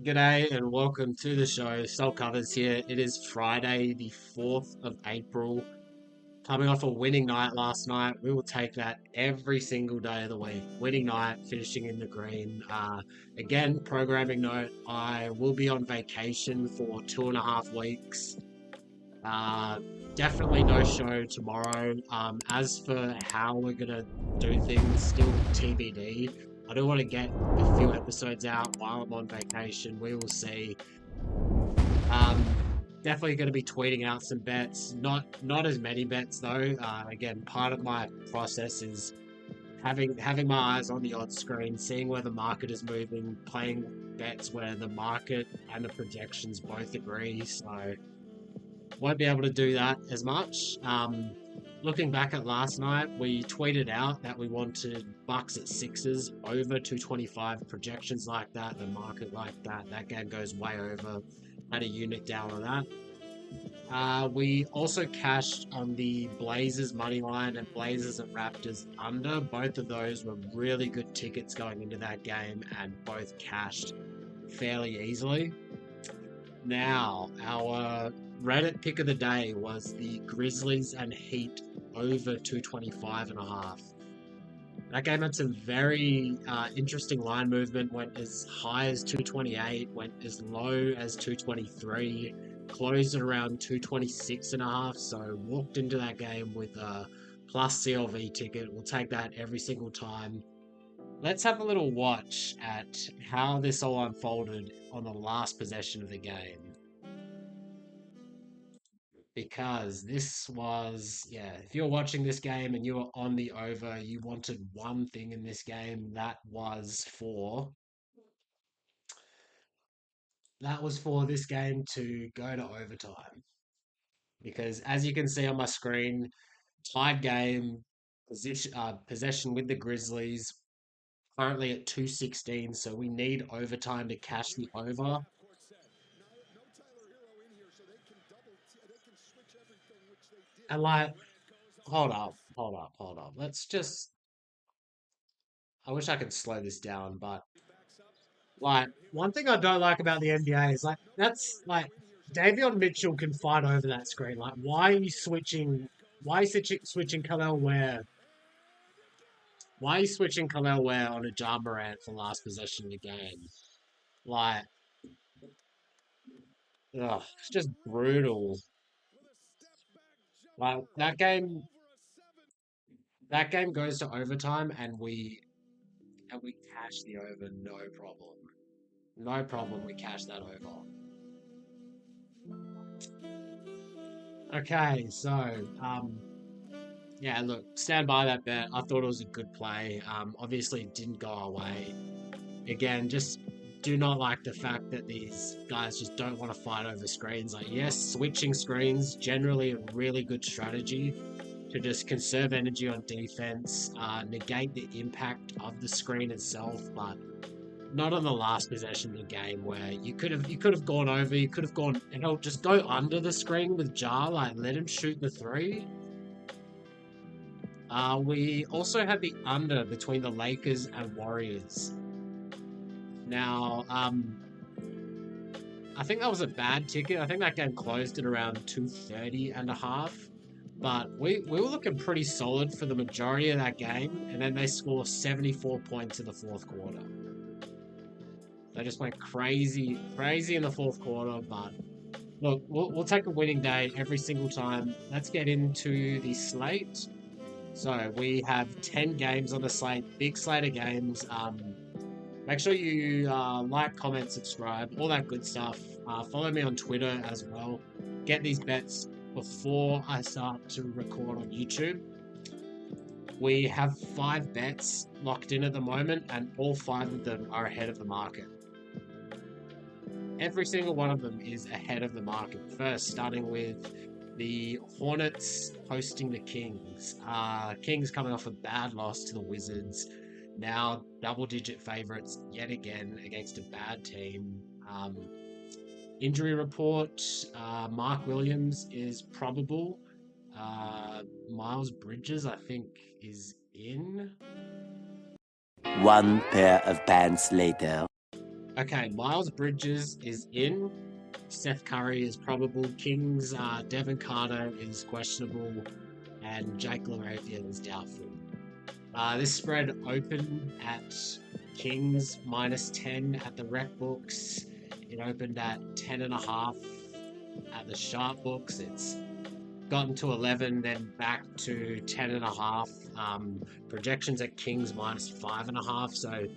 G'day and welcome to the show. Soul Covers here. It is Friday, the 4th of April. Coming off a winning night last night. We will take that every single day of the week. Winning night, finishing in the green. Again, programming note, I will be on vacation for 2.5 weeks. Uh, Definitely no show tomorrow. As for how we're gonna do things, still TBD. I do want to get a few episodes out while I'm on vacation. We will see. Um, Definitely going to be tweeting out some bets. Not as many bets though. Again, part of my process is having my eyes on the odds screen, seeing where the market is moving, playing bets where the market and the projections both agree. So won't be able to do that as much. Looking back at last night, we tweeted out that we wanted Bucks at Sixers over 225 projections like that, the market like that. That game goes way over. Had a unit down on that. We also cashed on the Blazers money line and Blazers and Raptors under. Both of those were really good tickets going into that game and both cashed fairly easily. Now, our Reddit pick of the day was the Grizzlies and Heat over 225.5. That game had some very interesting line movement, went as high as 228, went as low as 223, closed at around 226.5. So walked into that game with a plus CLV ticket. We'll take that every single time. Let's have a little watch at how this all unfolded on the last possession of the game. Because this was, if you're watching this game and you were on the over, you wanted one thing in this game, that was for this game to go to overtime. Because as you can see on my screen, tied game, possession with the Grizzlies, currently at 216, so we need overtime to cash the over. And like, hold up. I wish I could slow this down, but like, one thing I don't like about the NBA is like, that's like, Davion Mitchell can fight over that screen. Like, why are you switching? Why are you switching Khalil Ware? Why are you switching Khalil Ware on a Ja Morant for last possession of the game? Like, ugh, it's just brutal. Like that game goes to overtime, and we cash the over, no problem. No problem, we cash that over. Okay, so yeah, look, stand by that bet. I thought it was a good play. Obviously it didn't go our way. Again, just do not like the fact that these guys just don't want to fight over screens. Like, yes, switching screens generally a really good strategy to just conserve energy on defense, negate the impact of the screen itself, but not on the last possession of the game where you could have gone over, you could have gone and he'll just go under the screen with Jar, like let him shoot the three. We also had the under between the Lakers and Warriors. Now, I think that was a bad ticket. I think that game closed at around 230.5. But we were looking pretty solid for the majority of that game, and then they score 74 points in the fourth quarter. They just went crazy in the fourth quarter, but look, we'll take a winning day every single time. Let's get into the slate. So we have 10 games on the slate, big slate of games. Make sure you like, comment, subscribe, all that good stuff. Follow me on Twitter as well. Get these bets before I start to record on YouTube. We have 5 bets locked in at the moment, and all 5 of them are ahead of the market. Every single one of them is ahead of the market. First, starting with the Hornets hosting the Kings. Kings coming off a bad loss to the Wizards. Now double-digit favorites yet again against a bad team. Injury report, Mark Williams is probable. Miles Bridges, I think, is in. One pair of pants later. Okay, Miles Bridges is in. Seth Curry is probable. Kings, Devin Carter is questionable. And Jake LaRavia is doubtful. This spread opened at Kings -10 at the rec books. It opened at 10.5 at the sharp books. It's gotten to 11, then back to 10.5. Projections at Kings -5.5. So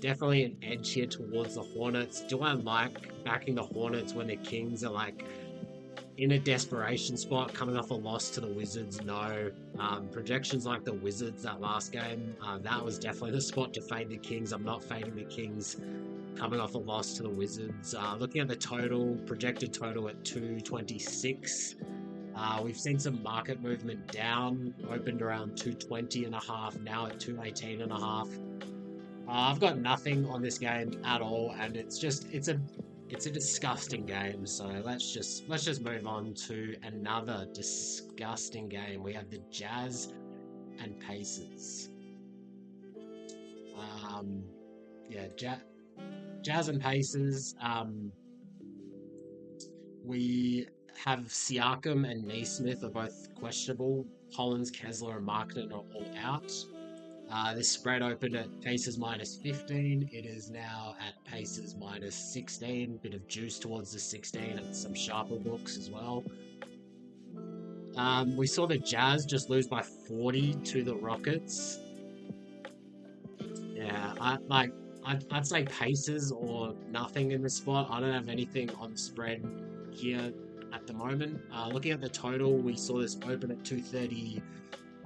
definitely an edge here towards the Hornets. Do I like backing the Hornets when the Kings are like in a desperation spot, coming off a loss to the Wizards? No. Projections like the Wizards that last game, that was definitely the spot to fade the Kings. I'm not fading the Kings coming off a loss to the Wizards. Looking at the total, projected total at 226. We've seen some market movement down, opened around 220.5, now at 218.5. I've got nothing on this game at all, and it's a disgusting game. So let's just move on to another disgusting game. We have the Jazz and Pacers. Yeah, Jazz and Pacers. We have Siakam and Naismith are both questionable. Hollins, Kessler, and Markkanen are all out. This spread opened at Pacers -15. It is now at Pacers -16. Bit of juice towards the 16 and some sharper books as well. We saw the Jazz just lose by 40 to the Rockets. Yeah, I'd say Pacers or nothing in the spot. I don't have anything on the spread here at the moment. Looking at the total, we saw this open at 230.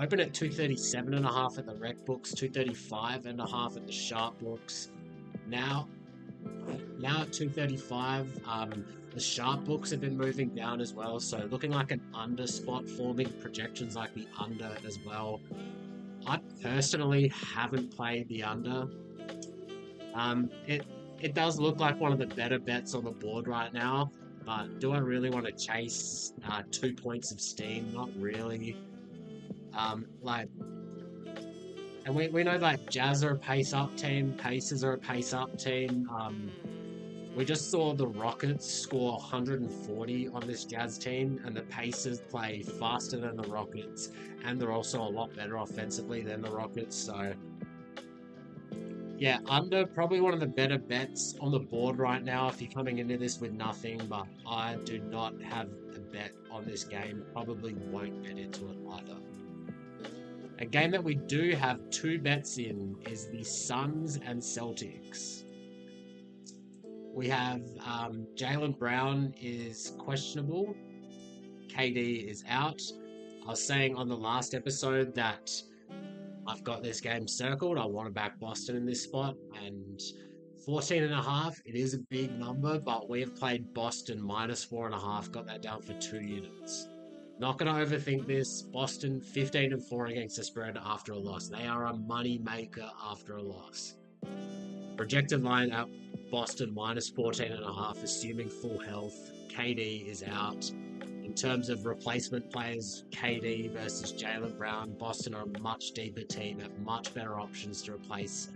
Open at 237.5 at the rec books, 235.5 at the sharp books. Now at 235, the sharp books have been moving down as well, so looking like an under spot, forming projections like the under as well. I personally haven't played the under. It does look like one of the better bets on the board right now, but do I really want to chase 2 points of steam? Not really. And we know that Jazz are a pace up team, Pacers are a pace up team. We just saw the Rockets score 140 on this Jazz team, and the Pacers play faster than the Rockets, and they're also a lot better offensively than the Rockets. So yeah, under probably one of the better bets on the board right now if you're coming into this with nothing, but I do not have a bet on this game. Probably won't bet into it either. A game that we do have 2 bets in is the Suns and Celtics. We have Jaylen Brown is questionable. KD is out. I was saying on the last episode that I've got this game circled. I want to back Boston in this spot, and 14.5, it is a big number, but we have played Boston -4.5, got that down for 2 units. Not going to overthink this. Boston 15-4 against the spread after a loss. They are a money maker after a loss. Projected line at Boston -14.5, assuming full health. KD is out. In terms of replacement players, KD versus Jaylen Brown, Boston are a much deeper team, have much better options to replace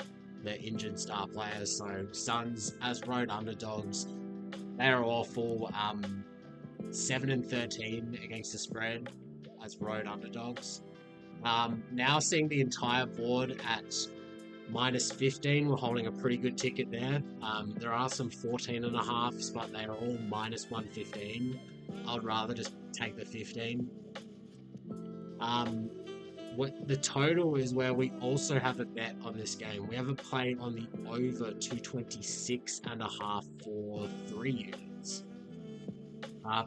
their injured star players. So Suns as road underdogs, they are awful. 7-13 against the spread as road underdogs. Now seeing the entire board at -15, we're holding a pretty good ticket there. There are some 14.5s, but they are all -115. I'd rather just take the 15. The total is where we also have a bet on this game. We have a play on the over 226.5 for 3 units.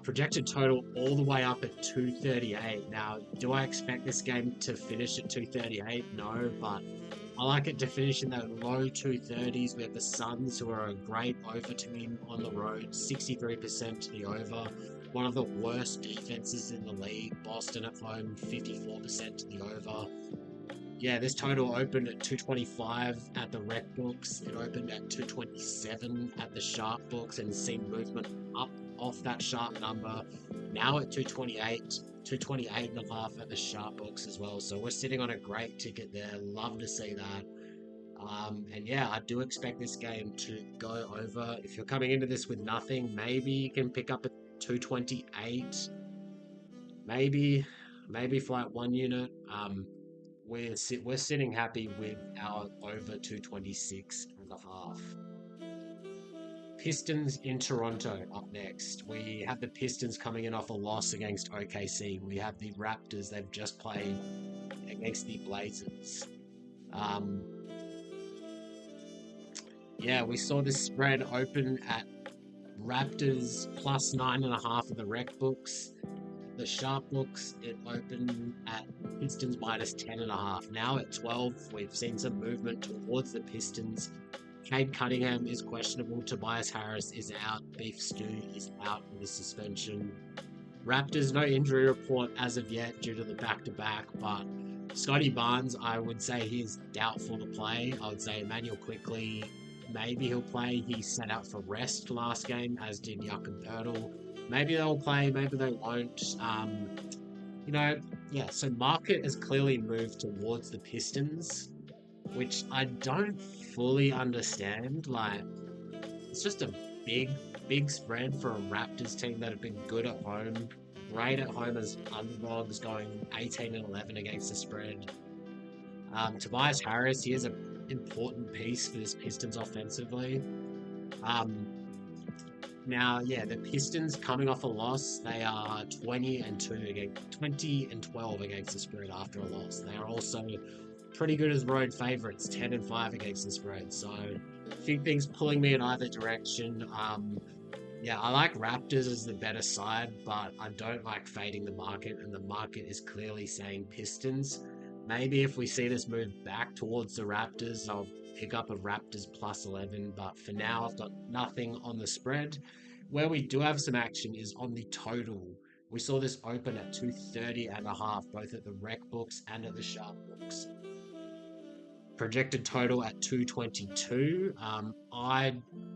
Projected total all the way up at 238. Now, do I expect this game to finish at 238? No, but I like it to finish in the low 230s. We have the Suns, who are a great over team on the road, 63% to the over. One of the worst defenses in the league. Boston at home, 54% to the over. Yeah, this total opened at 225 at the rec books. It opened at 227 at the sharp books and seen movement up off that sharp number. Now at 228, 228.5 at the sharp books as well. So we're sitting on a great ticket there. Love to see that. And yeah, I do expect this game to go over. If you're coming into this with nothing, maybe you can pick up a 228. Maybe for like one unit. We're sitting happy with our over 226.5. Pistons in Toronto up next. We have the Pistons coming in off a loss against OKC. We have the Raptors. They've just played against the Blazers. Um, yeah, we saw this spread open at Raptors plus 9.5 of the rec books. The sharp books, it opened at Pistons minus 10.5. Now at 12, we've seen some movement towards the Pistons. Cade Cunningham is questionable. Tobias Harris is out. Beef Stew is out with a suspension. Raptors, no injury report as of yet due to the back-to-back, but Scotty Barnes, I would say he's doubtful to play. I would say Emmanuel Quickly, maybe he'll play. He set out for rest last game, as did Jakob Poeltl. Maybe they'll play, maybe they won't. Yeah, so market has clearly moved towards the Pistons, which I don't fully understand. Like, it's just a big spread for a Raptors team that have been good at home, great at home as underdogs, going 18-11 against the spread. Tobias Harris, he is an important piece for this Pistons offensively. Now, yeah, the Pistons coming off a loss, they are 20 and 12 against the spread after a loss. They are also pretty good as road favourites, 10 and 5 against the spread. So, a few things pulling me in either direction. Yeah, I like Raptors as the better side, but I don't like fading the market, and the market is clearly saying Pistons. Maybe if we see this move back towards the Raptors, I'll pick up a Raptors plus 11, but for now I've got nothing on the spread. Where we do have some action is on the total. We saw this open at 230.5, both at the rec books and at the sharp books. Projected total at 222. I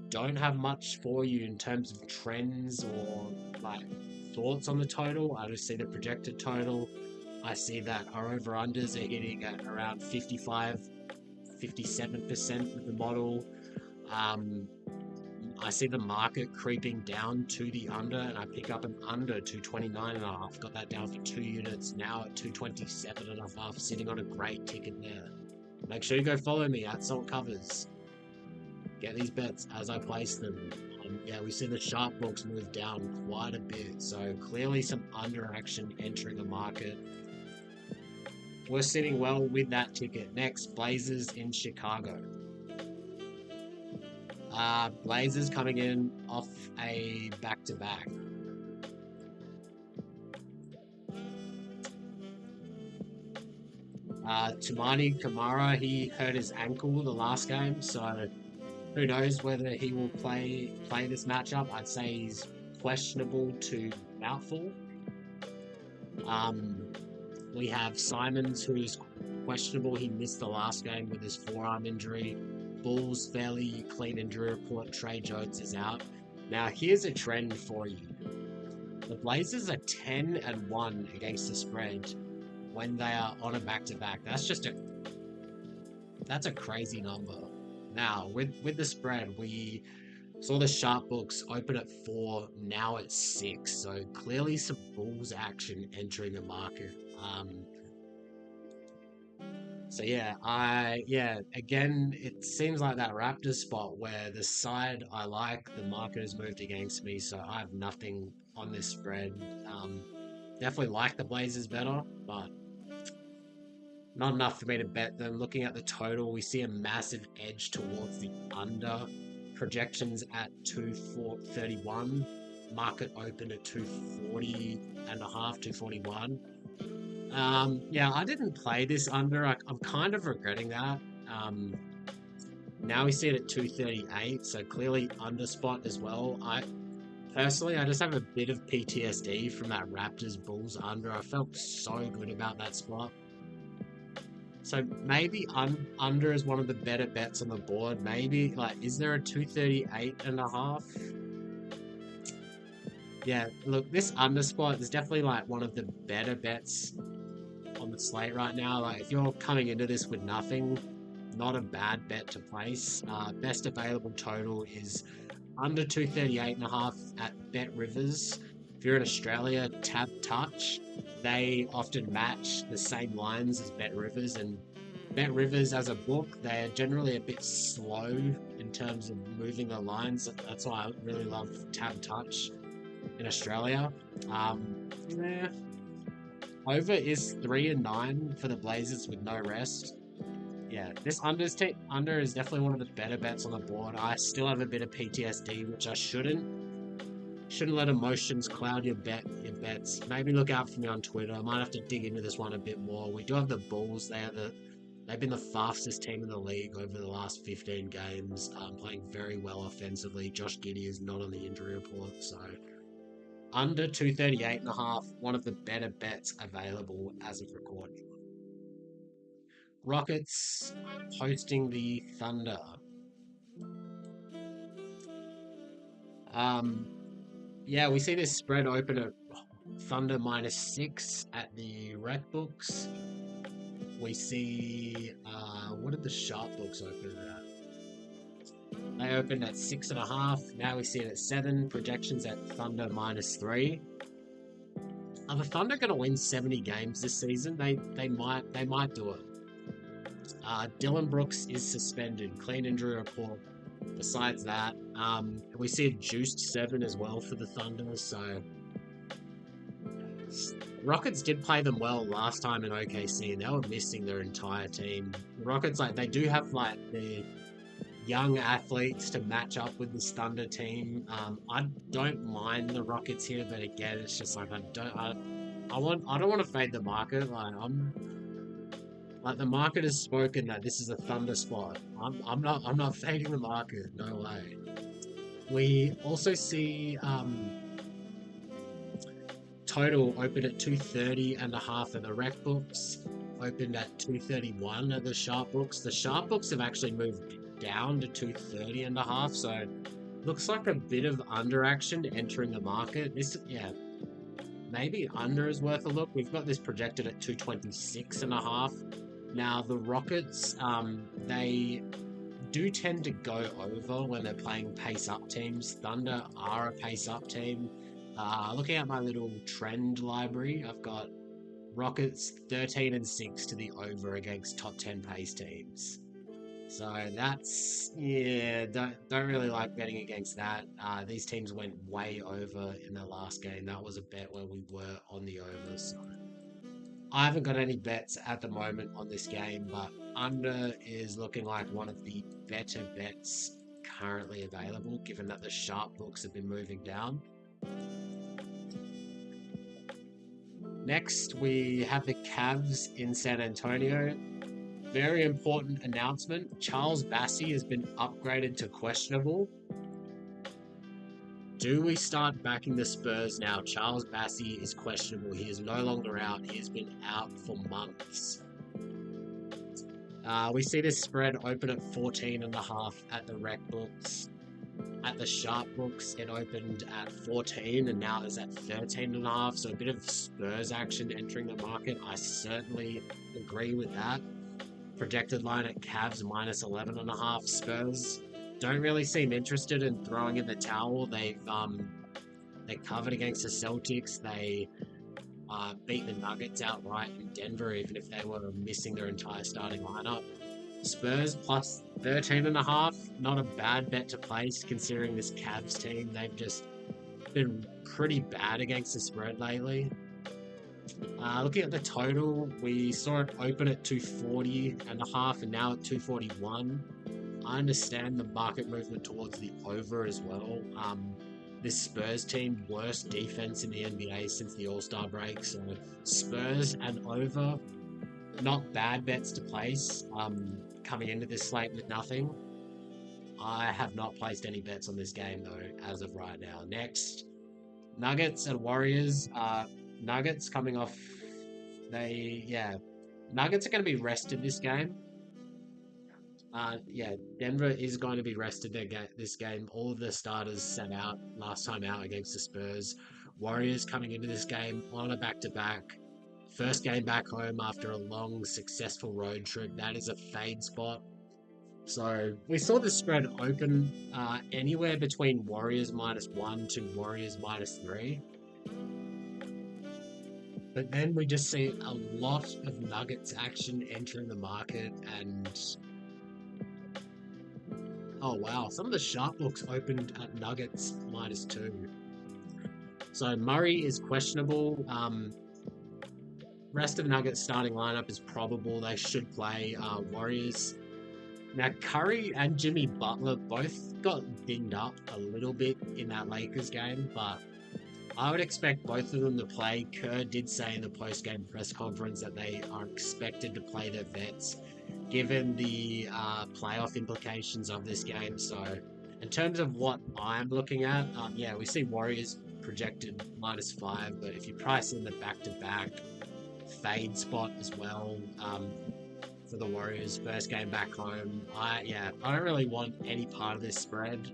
don't have much for you in terms of trends or like thoughts on the total. I just see the projected total. I see that our over-unders are hitting at around 57% with the model. I see the market creeping down to the under, and I pick up an under 229.5. Got that down for 2 units, now at 227.5, sitting on a great ticket there. Make sure you go follow me at Salt Covers. Get these bets as I place them. Yeah, we see the sharp books move down quite a bit, so clearly some under action entering the market. We're sitting well with that ticket. Next, Blazers in Chicago. Blazers coming in off a back-to-back. Tumani Kamara, he hurt his ankle the last game, so who knows whether he will play this matchup. I'd say he's questionable to doubtful. We have Simons, who is questionable. He missed the last game with his forearm injury. Bulls, fairly clean injury report. Trey Jones is out. Now, here's a trend for you. The Blazers are 10 and 1 against the spread when they are on a back-to-back. That's a crazy number. Now, with the spread, we saw the sharp books open at 4, now at 6. So clearly some Bulls action entering the market. Again, it seems like that Raptors spot where the side I like, the market has moved against me, so I have nothing on this spread. Definitely like the Blazers better, but not enough for me to bet them. Looking at the total, we see a massive edge towards the under. Projections at 231. Market open at 240.5, 241. Yeah, I didn't play this under. I'm kind of regretting that. Now we see it at 238, so clearly under spot as well. Personally, I just have a bit of PTSD from that Raptors Bulls under. I felt so good about that spot. So maybe under is one of the better bets on the board. Maybe, is there a 238.5? Yeah, look, this under spot is definitely one of the better bets on the slate right now. If you're coming into this with nothing, not a bad bet to place. Best available total is under 238.5 at Bet Rivers. If you're in Australia, Tab Touch. They often match the same lines as Bet Rivers, and Bet Rivers as a book, they're generally a bit slow in terms of moving the lines. That's why I really love Tab Touch in Australia. Yeah, over is 3-9 for the Blazers with no rest. Yeah, this under is definitely one of the better bets on the board. I still have a bit of PTSD, which I shouldn't. Shouldn't let emotions cloud your bets. Maybe look out for me on Twitter. I might have to dig into this one a bit more. We do have the Bulls. They've been the fastest team in the league over the last 15 games, playing very well offensively. Josh Giddey is not on the injury report, so under 238.5, one of the better bets available as of recording. Rockets hosting the Thunder. Yeah, we see this spread open at Thunder -6 at the rec books. We see, what did the sharp books open at? They opened at 6.5. Now we see it at 7. Projections at Thunder -3. Are the Thunder going to win 70 games this season? They might do it. Dylan Brooks is suspended. Clean injury report. Besides that, we see a juiced 7 as well for the Thunder. So Rockets did play them well last time in OKC. They were missing their entire team. The Rockets, they do have the young athletes to match up with this Thunder team. I don't mind the Rockets here, but again, it's just I don't want to fade the market. The market has spoken that this is a Thunder spot. I'm not fading the market. No way. We also see total opened at 230.5 at the rec books. Opened at 231 at the sharp books. The sharp books have actually moved down to 230.5, so looks like a bit of under action entering the market. Maybe under is worth a look. We've got this projected at 226.5. Now the Rockets, they do tend to go over when they're playing pace up teams. Thunder are a pace up team. Looking at my little trend library, I've got Rockets 13-6 to the over against top 10 pace teams. So that's, don't really like betting against that. These teams went way over in their last game. That was a bet where we were on the over. So I haven't got any bets at the moment on this game, but under is looking like one of the better bets currently available, given that the sharp books have been moving down. Next, we have the Cavs in San Antonio. Very important announcement. Charles Bassey has been upgraded to questionable. Do we start backing the Spurs now? Charles Bassey is questionable. He is no longer out. He has been out for months. We see this spread open at 14.5 at the rec books. At the sharp books, it opened at 14 and now is at 13.5. So a bit of Spurs action entering the market. I certainly agree with that. Projected line at Cavs -11.5. Spurs don't really seem interested in throwing in the towel. They covered against the Celtics. They beat the Nuggets outright in Denver, even if they were missing their entire starting lineup. Spurs +13.5. Not a bad bet to place considering this Cavs team. They've just been pretty bad against the spread lately. Looking at the total, we saw it open at 240.5 and now at 241. I understand the market movement towards the over as well. This Spurs team, worst defense in the NBA since the All-Star break. So Spurs and over, not bad bets to place. Coming into this slate with nothing. I have not placed any bets on this game though, as of right now. Next, Nuggets and Warriors. Nuggets coming off. Nuggets are going to be rested this game. Denver is going to be rested this game. All of the starters sat out last time out against the Spurs. Warriors coming into this game on a back-to-back. First game back home after a long, successful road trip. That is a fade spot. So we saw the spread open anywhere between Warriors -1 to Warriors -3. But then we just see a lot of Nuggets action entering the market, and oh wow, some of the sharp books opened at Nuggets -2. So Murray is questionable. Rest of Nuggets starting lineup is probable. They should play Warriors. Now Curry and Jimmy Butler both got dinged up a little bit in that Lakers game, but I would expect both of them to play. Kerr did say in the post-game press conference that they are expected to play their vets, given the playoff implications of this game. So, in terms of what I'm looking at, yeah, we see Warriors projected -5, but if you price in the back-to-back fade spot as well for the Warriors, first game back home, I don't really want any part of this spread.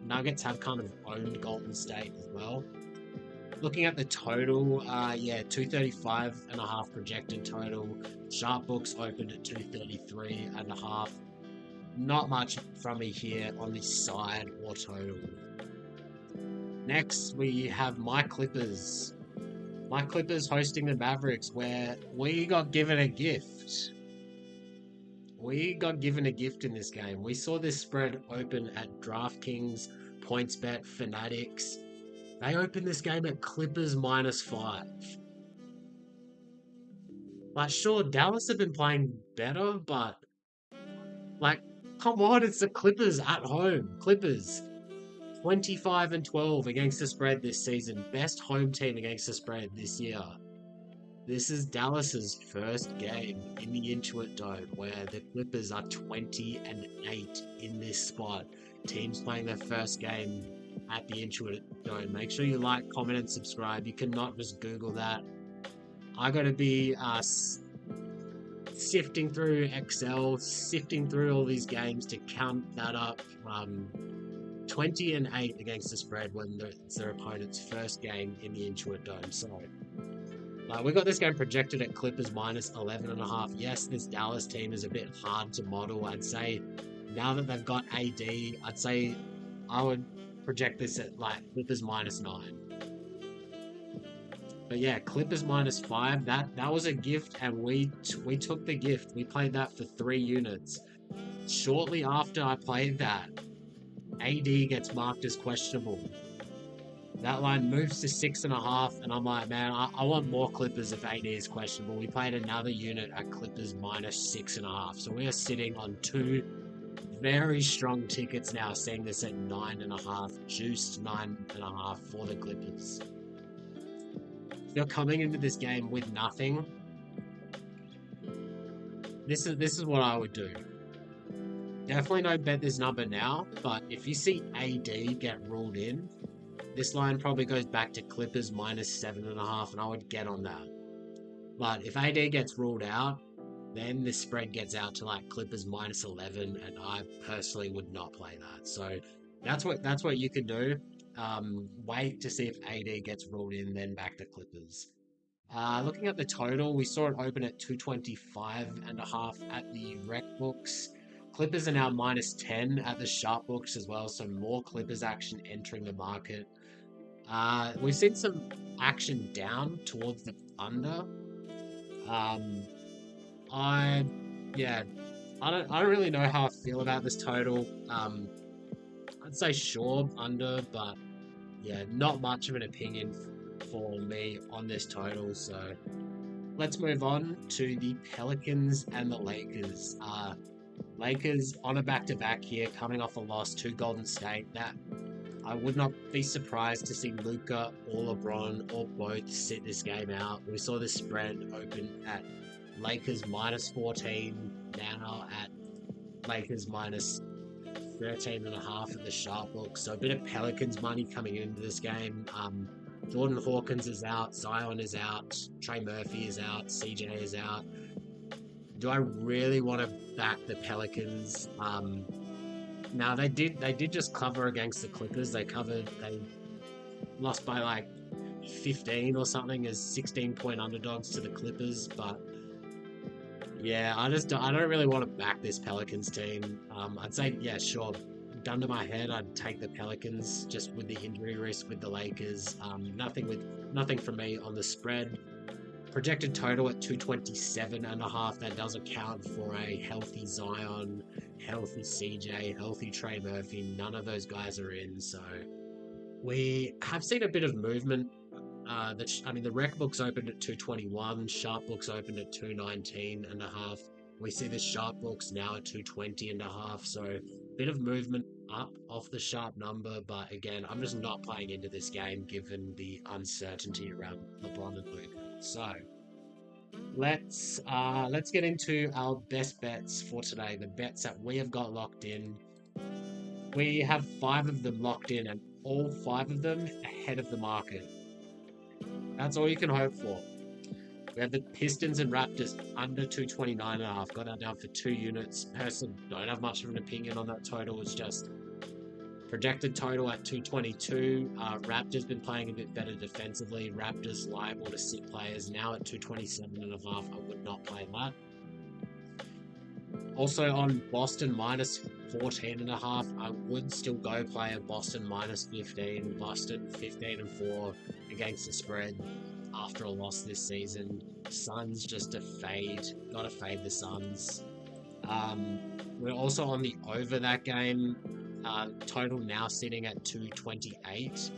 Nuggets have kind of owned Golden State as well. Looking at the total, 235.5 projected total. Sharp books opened at 233.5. Not much from me here on the side or total. Next, we have my Clippers. My Clippers hosting the Mavericks, where we got given a gift. We got given a gift in this game. We saw this spread open at DraftKings, PointsBet, Fanatics. They opened this game at Clippers -5. Like, sure, Dallas have been playing better, but like, come on, it's the Clippers at home. Clippers, 25-12 against the spread this season. Best home team against the spread this year. This is Dallas's first game in the Intuit Dome, where the Clippers are 20-8 in this spot. Teams playing their first game at the Intuit Dome. Make sure you like, comment, and subscribe. You cannot just Google that. I got to be sifting through Excel, sifting through all these games to count that up. 20-8 against the spread when it's their opponent's first game in the Intuit Dome. So we got this game projected at Clippers -11.5. Yes, this Dallas team is a bit hard to model. I'd say now that they've got AD, I'd say I would project this at Clippers -9. But yeah, Clippers -5. That was a gift, and we took the gift. We played that for 3 units. Shortly after I played that, AD gets marked as questionable. That line moves to 6.5, and I'm like, man, I want more Clippers if AD is questionable. We played another unit at Clippers -6.5. So we are sitting on 2 very strong tickets now, seeing this at 9.5, juiced 9.5 for the Clippers. If you're coming into this game with nothing, this is what I would do. Definitely don't bet this number now, but if you see AD get ruled in, this line probably goes back to Clippers -7.5, and I would get on that. But if AD gets ruled out, then the spread gets out to Clippers -11, and I personally would not play that. So that's what you can do. Wait to see if AD gets ruled in, then back to Clippers. Looking at the total, we saw it open at 225.5 at the rec books. Clippers are now -10 at the sharp books as well, so more Clippers action entering the market. We've seen some action down towards the Thunder. I don't really know how I feel about this total. I'd say sure under, but yeah, not much of an opinion for me on this total. So let's move on to the Pelicans and the Lakers. Lakers on a back-to-back here, coming off a loss to Golden State. That I would not be surprised to see Luka or LeBron or both sit this game out. We saw the spread open at Lakers -14, now at Lakers -13.5 at the sharp book. So a bit of Pelicans money coming into this game. Jordan Hawkins is out, Zion is out, Trey Murphy is out, CJ is out. Do I really want to back the Pelicans? Now they did just cover against the Clippers. They lost by 15 or something as 16-point underdogs to the Clippers, but Yeah, I don't really want to back this Pelicans team. I'd say yeah, sure. Gun to my head, I'd take the Pelicans just with the injury risk with the Lakers. Nothing from me on the spread. Projected total at 227.5. That does account for a healthy Zion, healthy CJ, healthy Trey Murphy. None of those guys are in, so we have seen a bit of movement. The rec book's opened at 221, sharp book's opened at 219.5. We see the sharp book's now at 220.5, so a bit of movement up off the sharp number, but again, I'm just not playing into this game given the uncertainty around LeBron and Luka. So let's get into our best bets for today. The bets that we have got locked in. We have 5 of them locked in, and all 5 of them ahead of the market. That's all you can hope for. We have the Pistons and Raptors under 229.5. Got that down for 2 units. Personally, don't have much of an opinion on that total. It's just projected total at 222. Raptors been playing a bit better defensively. Raptors liable to sit players now at 227.5. I would not play that. Also on Boston minus 14.5. I would still go play a Boston minus 15. Boston 15-4 against the spread after a loss this season. Suns just a fade. Gotta fade the Suns. We're also on the over that game. Total now sitting at 228.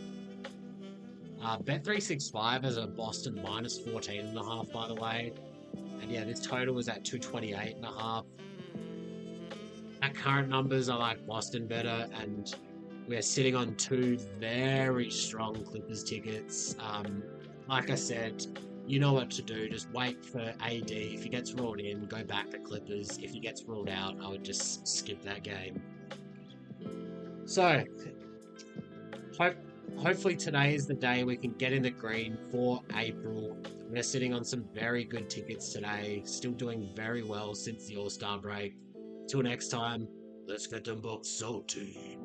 Bet365 has a Boston minus 14.5, by the way. And yeah, this total was at 228.5. At current numbers, I like Boston better, and we're sitting on 2 very strong Clippers tickets. Like I said, you know what to do. Just wait for AD. If he gets ruled in, go back to Clippers. If he gets ruled out, I would just skip that game. So, hopefully today is the day we can get in the green for April. We're sitting on some very good tickets today. Still doing very well since the All-Star break. Till next time, let's get them books salty.